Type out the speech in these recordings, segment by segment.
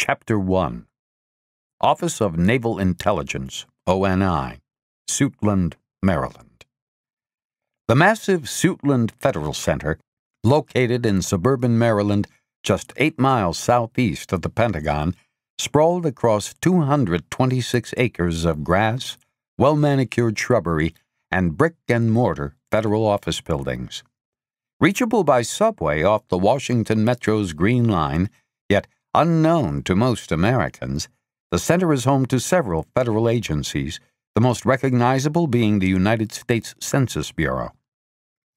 Chapter 1. Office of Naval Intelligence, ONI, Suitland, Maryland. The massive Suitland Federal Center, located in suburban Maryland, just 8 miles southeast of the Pentagon, sprawled across 226 acres of grass, well-manicured shrubbery, and brick-and-mortar federal office buildings. Reachable by subway off the Washington Metro's Green Line, yet unknown to most Americans, the center is home to several federal agencies, the most recognizable being the United States Census Bureau.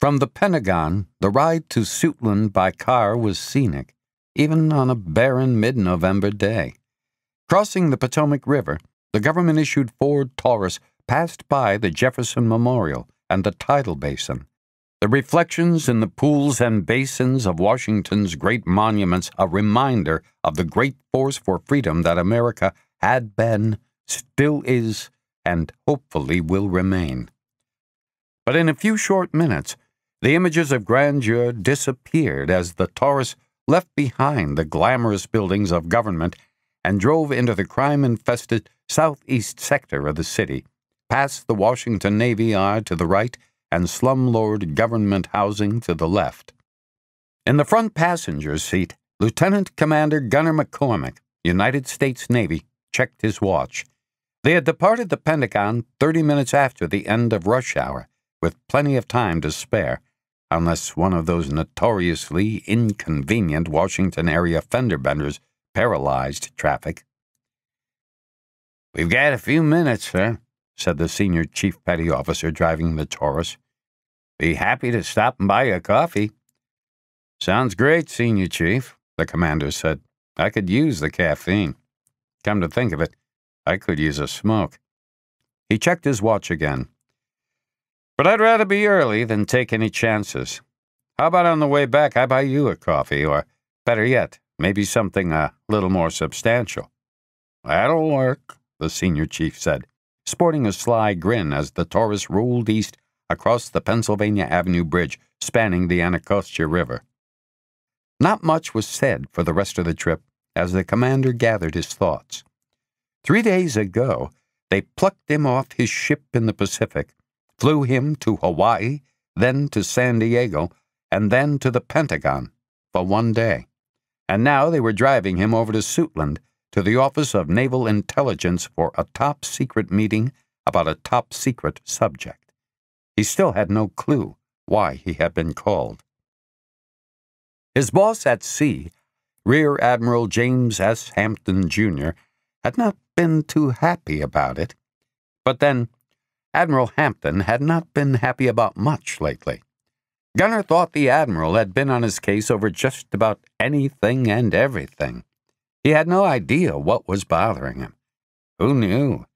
From the Pentagon, the ride to Suitland by car was scenic, even on a barren mid-November day. Crossing the Potomac River, the government-issued Ford Taurus passed by the Jefferson Memorial and the tidal basin. The reflections in the pools and basins of Washington's great monuments a reminder of the great force for freedom that America had been, still is, and hopefully will remain. But in a few short minutes, the images of grandeur disappeared as the Taurus left behind the glamorous buildings of government and drove into the crime-infested southeast sector of the city, past the Washington Navy Yard to the right and slumlord government housing to the left. In the front passenger seat, Lieutenant Commander Gunner McCormick, United States Navy, checked his watch. They had departed the Pentagon 30 minutes after the end of rush hour, with plenty of time to spare, unless one of those notoriously inconvenient Washington area fender benders paralyzed traffic. "We've got a few minutes, sir," said the senior chief petty officer driving the Taurus. "Be happy to stop and buy you a coffee." "Sounds great, Senior Chief," the commander said. "I could use the caffeine. Come to think of it, I could use a smoke." He checked his watch again. "But I'd rather be early than take any chances. How about on the way back I buy you a coffee, or, better yet, maybe something a little more substantial?" "That'll work," the senior chief said, sporting a sly grin as the Taurus rolled east across the Pennsylvania Avenue Bridge spanning the Anacostia River. Not much was said for the rest of the trip as the commander gathered his thoughts. 3 days ago, they plucked him off his ship in the Pacific, flew him to Hawaii, then to San Diego, and then to the Pentagon for 1 day. And now they were driving him over to Suitland to the Office of Naval Intelligence for a top-secret meeting about a top-secret subject. He still had no clue why he had been called. His boss at sea, Rear Admiral James S. Hampton, Jr., had not been too happy about it. But then, Admiral Hampton had not been happy about much lately. Gunner thought the Admiral had been on his case over just about anything and everything. He had no idea what was bothering him. Who knew?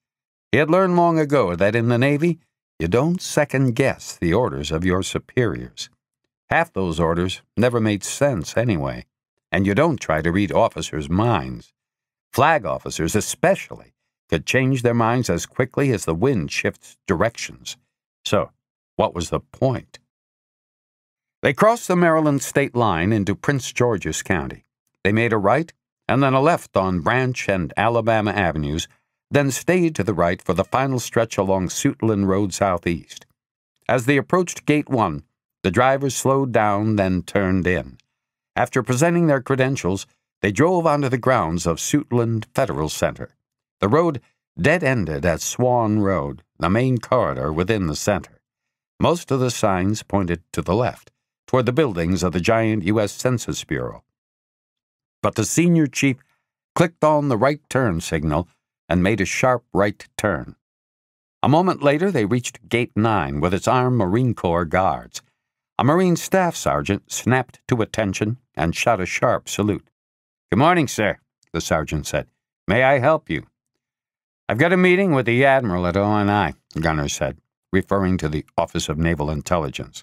He had learned long ago that in the Navy, you don't second-guess the orders of your superiors. Half those orders never made sense anyway, and you don't try to read officers' minds. Flag officers, especially, could change their minds as quickly as the wind shifts directions. So, what was the point? They crossed the Maryland state line into Prince George's County. They made a right and then a left on Branch and Alabama Avenues, then stayed to the right for the final stretch along Suitland Road southeast. As they approached Gate 1, the drivers slowed down, then turned in. After presenting their credentials, they drove onto the grounds of Suitland Federal Center. The road dead-ended at Swan Road, the main corridor within the center. Most of the signs pointed to the left, toward the buildings of the giant U.S. Census Bureau. But the senior chief clicked on the right turn signal and made a sharp right turn. A moment later, they reached Gate 9 with its armed Marine Corps guards. A Marine staff sergeant snapped to attention and shot a sharp salute. "Good morning, sir," the sergeant said. "May I help you?" "I've got a meeting with the Admiral at ONI," Gunner said, referring to the Office of Naval Intelligence.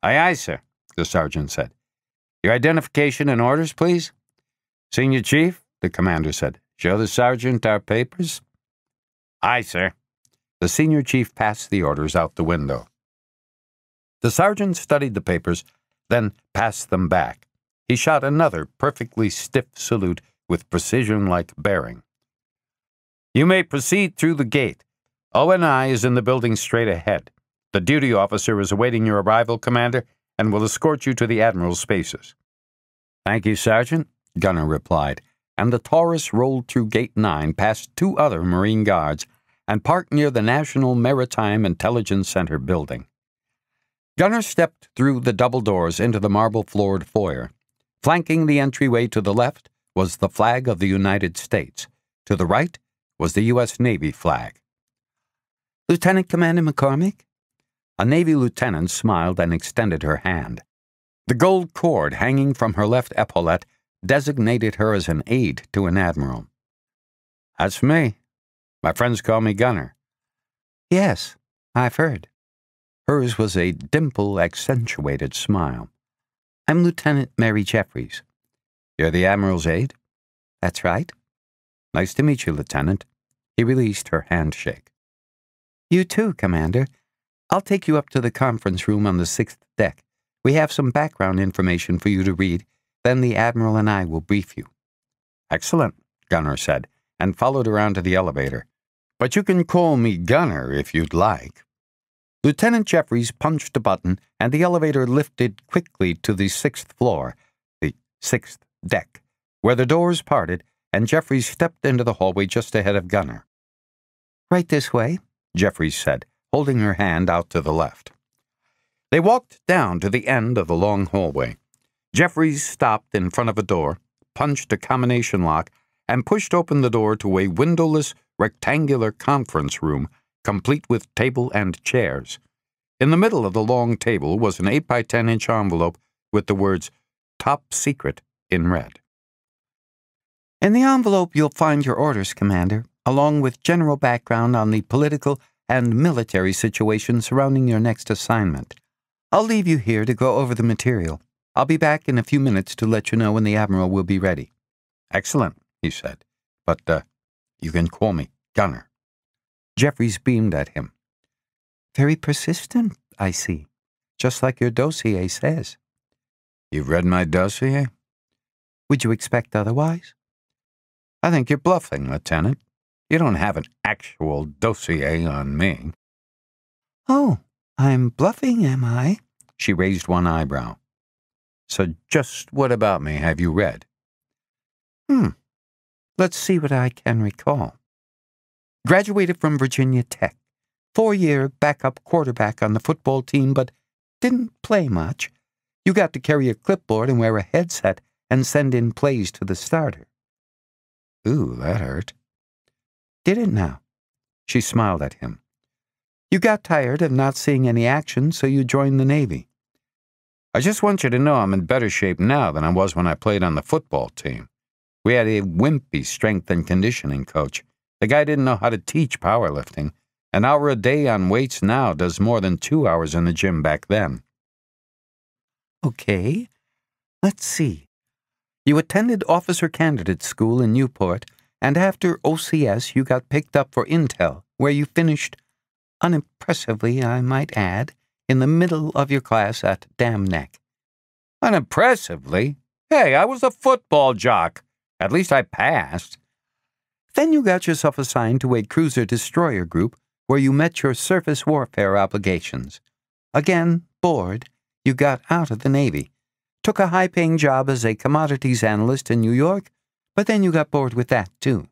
"Aye, aye, sir," the sergeant said. "Your identification and orders, please?" "Senior Chief," the commander said, "show the sergeant our papers." "Aye, sir." The senior chief passed the orders out the window. The sergeant studied the papers, then passed them back. He shot another perfectly stiff salute with precision like bearing. "You may proceed through the gate. ONI is in the building straight ahead. The duty officer is awaiting your arrival, Commander, and will escort you to the Admiral's spaces." "Thank you, Sergeant," Gunner replied, and the Taurus rolled through Gate 9 past 2 other Marine guards and parked near the National Maritime Intelligence Center building. Gunner stepped through the double doors into the marble-floored foyer. Flanking the entryway to the left was the flag of the United States. To the right was the U.S. Navy flag. "Lieutenant Commander McCormick?" A Navy lieutenant smiled and extended her hand. The gold cord hanging from her left epaulette designated her as an aide to an admiral. "That's me. My friends call me Gunner." "Yes, I've heard." Hers was a dimple-accentuated smile. "I'm Lieutenant Mary Jeffries." "You're the Admiral's aide?" "That's right." "Nice to meet you, Lieutenant." He released her handshake. "You too, Commander. I'll take you up to the conference room on the 6th deck. We have some background information for you to read. Then the Admiral and I will brief you." "Excellent," Gunner said, and followed around to the elevator. "But you can call me Gunner if you'd like." Lieutenant Jeffries punched a button, and the elevator lifted quickly to the 6th floor, the 6th deck, where the doors parted, and Jeffries stepped into the hallway just ahead of Gunner. "Right this way," Jeffries said, holding her hand out to the left. They walked down to the end of the long hallway. Jeffries stopped in front of a door, punched a combination lock, and pushed open the door to a windowless, rectangular conference room, complete with table and chairs. In the middle of the long table was an 8 by 10-inch envelope with the words "Top Secret" in red. "In the envelope you'll find your orders, Commander, along with general background on the political and military situation surrounding your next assignment. I'll leave you here to go over the material. I'll be back in a few minutes to let you know when the Admiral will be ready." "Excellent," he said. "But, you can call me Gunner." Jeffries beamed at him. "Very persistent, I see. Just like your dossier says." "You've read my dossier?" "Would you expect otherwise?" "I think you're bluffing, Lieutenant. You don't have an actual dossier on me." "Oh, I'm bluffing, am I?" She raised one eyebrow. "So just what about me have you read?" Let's see what I can recall. Graduated from Virginia Tech. 4-year backup quarterback on the football team, but didn't play much. You got to carry a clipboard and wear a headset and send in plays to the starter." "Ooh, that hurt." "Did it now?" She smiled at him. "You got tired of not seeing any action, so you joined the Navy." "I just want you to know I'm in better shape now than I was when I played on the football team. We had a wimpy strength and conditioning coach. The guy didn't know how to teach powerlifting. An hour a day on weights now does more than 2 hours in the gym back then." "Okay, let's see. You attended Officer Candidate School in Newport, and after OCS you got picked up for Intel, where you finished, unimpressively I might add, in the middle of your class at Dam Neck." "Unimpressively? Hey, I was a football jock. At least I passed." "Then you got yourself assigned to a cruiser-destroyer group where you met your surface warfare obligations. Again, bored, you got out of the Navy. Took a high-paying job as a commodities analyst in New York, but then you got bored with that, too."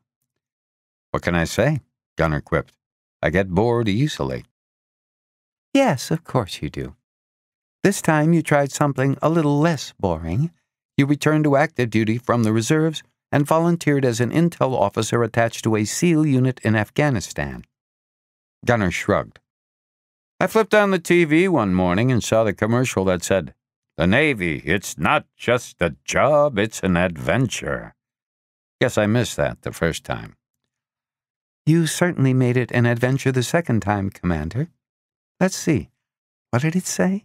"What can I say?" Gunner quipped. "I get bored easily." "Yes, of course you do. This time you tried something a little less boring. You returned to active duty from the reserves and volunteered as an intel officer attached to a SEAL unit in Afghanistan." Gunner shrugged. "I flipped on the TV one morning and saw the commercial that said, 'The Navy, it's not just a job, it's an adventure.' Guess I missed that the first time." "You certainly made it an adventure the second time, Commander. Let's see. What did it say?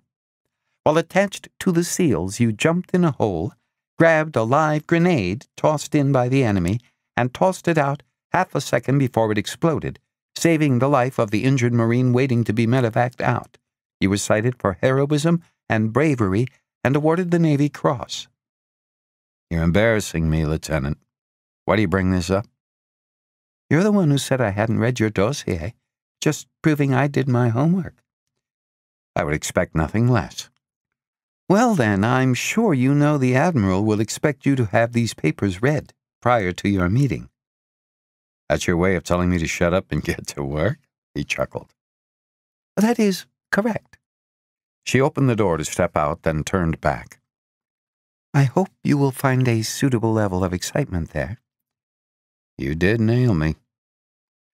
While attached to the SEALs, you jumped in a hole, grabbed a live grenade tossed in by the enemy, and tossed it out half a second before it exploded, saving the life of the injured Marine waiting to be medevaced out. You were cited for heroism and bravery and awarded the Navy Cross." "You're embarrassing me, Lieutenant." Why do you bring this up? You're the one who said I hadn't read your dossier, just proving I did my homework. I would expect nothing less. Well, then, I'm sure you know the Admiral will expect you to have these papers read prior to your meeting. That's your way of telling me to shut up and get to work? He chuckled. That is correct. She opened the door to step out, then turned back. I hope you will find a suitable level of excitement there. You did nail me.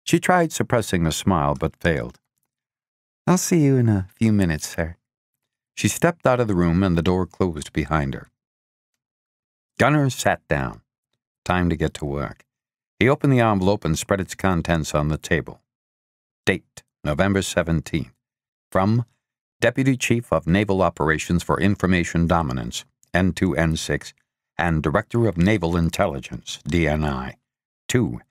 She tried suppressing a smile, but failed. I'll see you in a few minutes, sir. She stepped out of the room, and the door closed behind her. Gunner sat down. Time to get to work. He opened the envelope and spread its contents on the table. Date, November 17th. From Deputy Chief of Naval Operations for Information Dominance, N2N6, and Director of Naval Intelligence, DNI. 2.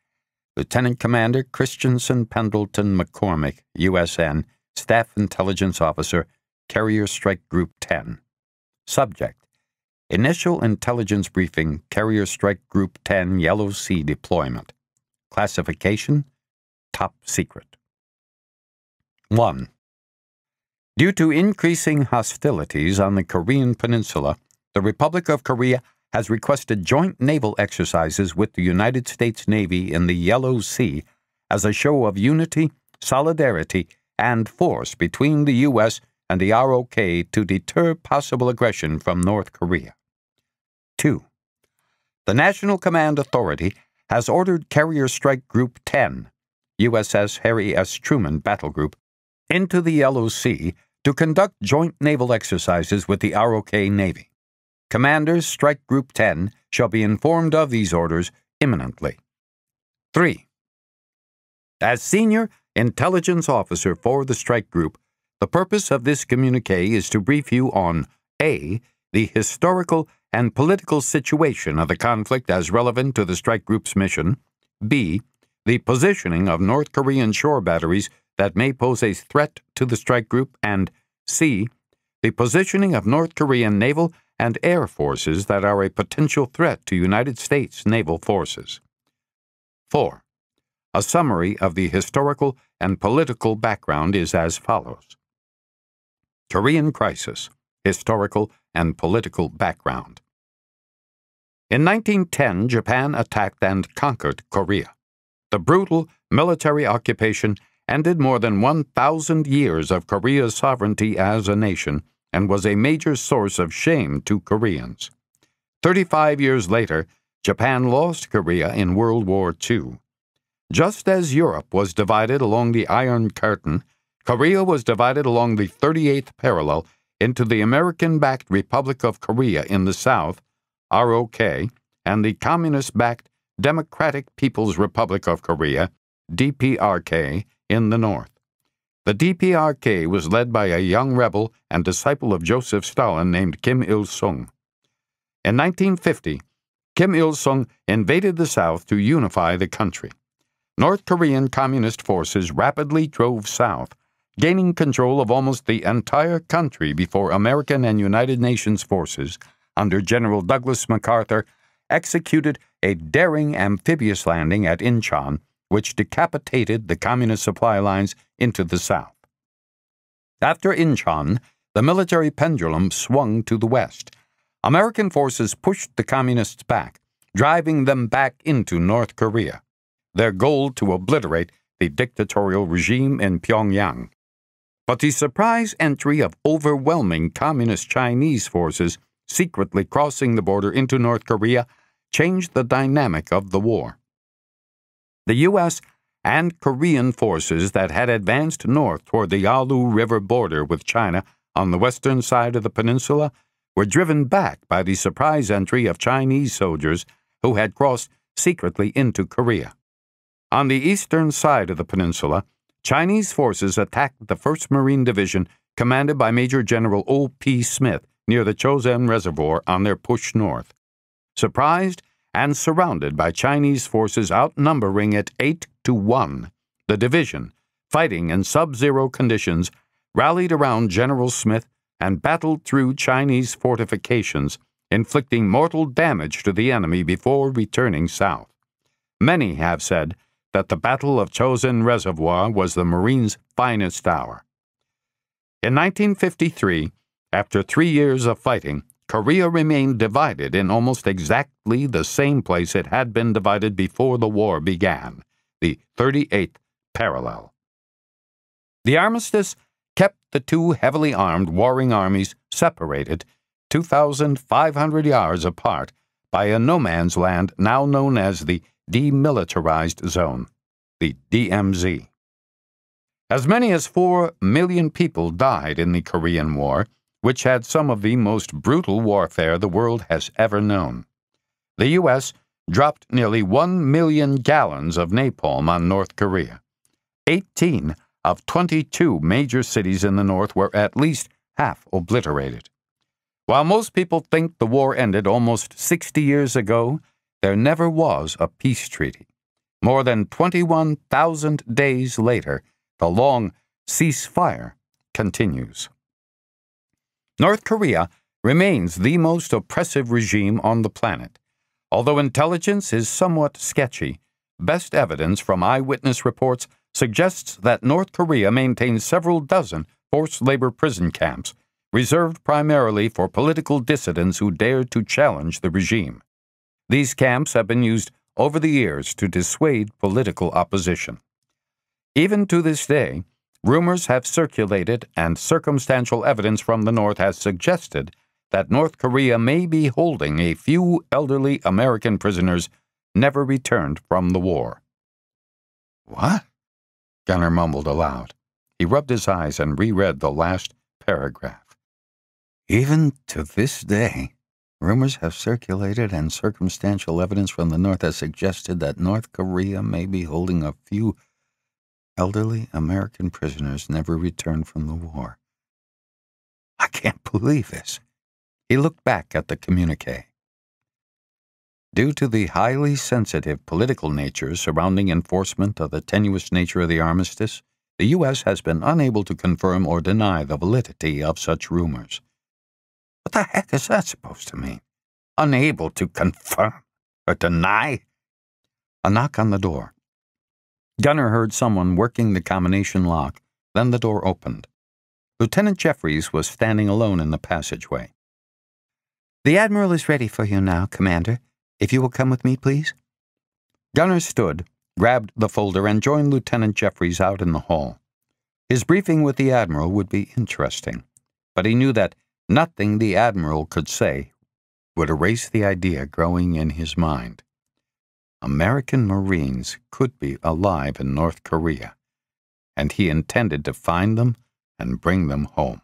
Lieutenant Commander Christensen Pendleton McCormick, USN, Staff Intelligence Officer, Carrier Strike Group 10. Subject: Initial Intelligence Briefing, Carrier Strike Group 10 Yellow Sea Deployment. Classification: Top Secret. 1. Due to increasing hostilities on the Korean Peninsula, the Republic of Korea has requested joint naval exercises with the United States Navy in the Yellow Sea as a show of unity, solidarity, and force between the U.S. and the ROK to deter possible aggression from North Korea. 2. The National Command Authority has ordered Carrier Strike Group 10, USS Harry S. Truman Battle Group, into the Yellow Sea to conduct joint naval exercises with the ROK Navy. Commanders Strike Group 10 shall be informed of these orders imminently. 3. As Senior Intelligence Officer for the Strike Group, the purpose of this communiqué is to brief you on A. The historical and political situation of the conflict as relevant to the Strike Group's mission, B. The positioning of North Korean shore batteries that may pose a threat to the Strike Group, and C. The positioning of North Korean naval and air forces that are a potential threat to United States naval forces. 4. A summary of the historical and political background is as follows. Korean Crisis, Historical and Political Background. In 1910, Japan attacked and conquered Korea. The brutal military occupation ended more than 1,000 years of Korea's sovereignty as a nation and was a major source of shame to Koreans. 35 years later, Japan lost Korea in World War II. Just as Europe was divided along the Iron Curtain, Korea was divided along the 38th parallel into the American-backed Republic of Korea in the south, ROK, and the communist-backed Democratic People's Republic of Korea, DPRK, in the north. The DPRK was led by a young rebel and disciple of Joseph Stalin named Kim Il-sung. In 1950, Kim Il-sung invaded the South to unify the country. North Korean communist forces rapidly drove south, gaining control of almost the entire country before American and United Nations forces, under General Douglas MacArthur, executed a daring amphibious landing at Incheon, which decapitated the communist supply lines into the south. After Incheon, the military pendulum swung to the west. American forces pushed the communists back, driving them back into North Korea, their goal to obliterate the dictatorial regime in Pyongyang. But the surprise entry of overwhelming communist Chinese forces secretly crossing the border into North Korea changed the dynamic of the war. The U.S. and Korean forces that had advanced north toward the Yalu River border with China on the western side of the peninsula were driven back by the surprise entry of Chinese soldiers who had crossed secretly into Korea. On the eastern side of the peninsula, Chinese forces attacked the 1st Marine Division commanded by Major General O.P. Smith near the Chosin Reservoir on their push north. Surprised and surrounded by Chinese forces outnumbering it 8-1, the division, fighting in sub-zero conditions, rallied around General Smith and battled through Chinese fortifications, inflicting mortal damage to the enemy before returning south. Many have said that the Battle of Chosin Reservoir was the Marines' finest hour. In 1953, after 3 years of fighting, Korea remained divided in almost exactly the same place it had been divided before the war began, the 38th parallel. The armistice kept the two heavily armed warring armies separated 2,500 yards apart by a no-man's land now known as the Demilitarized Zone, the DMZ. As many as 4 million people died in the Korean War, which had some of the most brutal warfare the world has ever known. The U.S. dropped nearly 1 million gallons of napalm on North Korea. 18 of 22 major cities in the North were at least half obliterated. While most people think the war ended almost 60 years ago, there never was a peace treaty. More than 21,000 days later, the long ceasefire continues. North Korea remains the most oppressive regime on the planet. Although intelligence is somewhat sketchy, best evidence from eyewitness reports suggests that North Korea maintains several dozen forced labor prison camps, reserved primarily for political dissidents who dared to challenge the regime. These camps have been used over the years to dissuade political opposition. Even to this day, rumors have circulated and circumstantial evidence from the North has suggested that North Korea may be holding a few elderly American prisoners never returned from the war. "What?" Gunner mumbled aloud. He rubbed his eyes and reread the last paragraph. "Even to this day, rumors have circulated and circumstantial evidence from the North has suggested that North Korea may be holding a few elderly American prisoners never returned from the war. I can't believe this." He looked back at the communique. Due to the highly sensitive political nature surrounding enforcement of the tenuous nature of the armistice, the U.S. has been unable to confirm or deny the validity of such rumors. What the heck is that supposed to mean? Unable to confirm or deny? A knock on the door. Gunner heard someone working the combination lock, then the door opened. Lieutenant Jeffries was standing alone in the passageway. "The Admiral is ready for you now, Commander. If you will come with me, please." Gunner stood, grabbed the folder, and joined Lieutenant Jeffries out in the hall. His briefing with the Admiral would be interesting, but he knew that nothing the Admiral could say would erase the idea growing in his mind. American Marines could be alive in North Korea, and he intended to find them and bring them home.